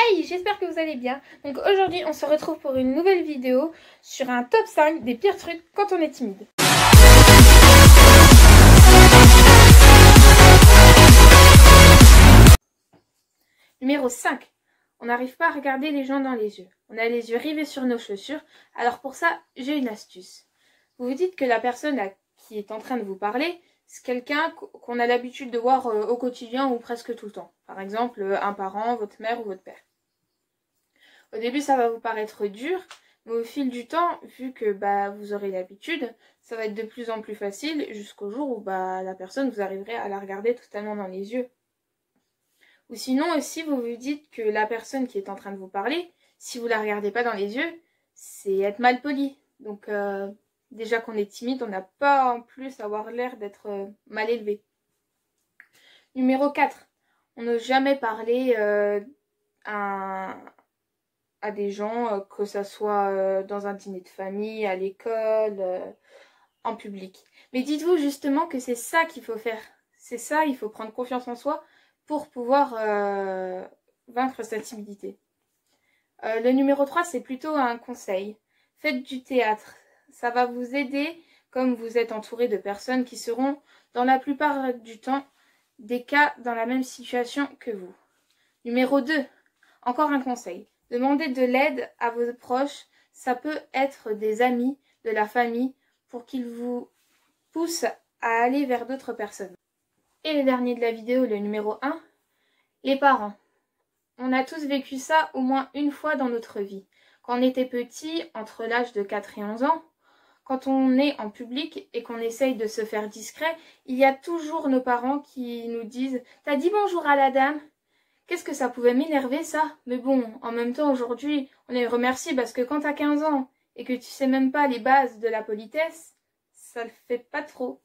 Hey, j'espère que vous allez bien. Donc aujourd'hui, on se retrouve pour une nouvelle vidéo sur un top 5 des pires trucs quand on est timide. Numéro 5. On n'arrive pas à regarder les gens dans les yeux. On a les yeux rivés sur nos chaussures. Alors pour ça, j'ai une astuce. Vous vous dites que la personne qui est en train de vous parler, c'est quelqu'un qu'on a l'habitude de voir au quotidien ou presque tout le temps. Par exemple, un parent, votre mère ou votre père. Au début, ça va vous paraître dur, mais au fil du temps, vu que vous aurez l'habitude, ça va être de plus en plus facile jusqu'au jour où la personne, vous arriverez à la regarder totalement dans les yeux. Ou sinon aussi, vous vous dites que la personne qui est en train de vous parler, si vous la regardez pas dans les yeux, c'est être mal poli. Donc déjà qu'on est timide, on n'a pas en plus avoir l'air d'être mal élevé. Numéro 4. On n'ose jamais parler à des gens, que ça soit dans un dîner de famille, à l'école, en public. Mais dites-vous justement que c'est ça qu'il faut faire. C'est ça, il faut prendre confiance en soi pour pouvoir vaincre sa timidité. Le numéro 3, c'est plutôt un conseil. Faites du théâtre. Ça va vous aider, comme vous êtes entouré de personnes qui seront, dans la plupart du temps, des cas dans la même situation que vous. Numéro 2, encore un conseil. Demandez de l'aide à vos proches. Ça peut être des amis, de la famille, pour qu'ils vous poussent à aller vers d'autres personnes. Et le dernier de la vidéo, le numéro 1, les parents. On a tous vécu ça au moins une fois dans notre vie. Quand on était petit, entre l'âge de 4 et 11 ans, quand on est en public et qu'on essaye de se faire discret, il y a toujours nos parents qui nous disent « T'as dit bonjour à la dame ?» Qu'est-ce que ça pouvait m'énerver ça? Mais bon, en même temps aujourd'hui, on les remercie parce que quand t'as 15 ans et que tu sais même pas les bases de la politesse, ça le fait pas trop.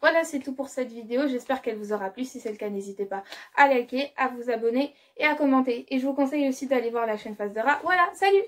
Voilà, c'est tout pour cette vidéo, j'espère qu'elle vous aura plu. Si c'est le cas, n'hésitez pas à liker, à vous abonner et à commenter. Et je vous conseille aussi d'aller voir la chaîne Face de Rat. Voilà, salut!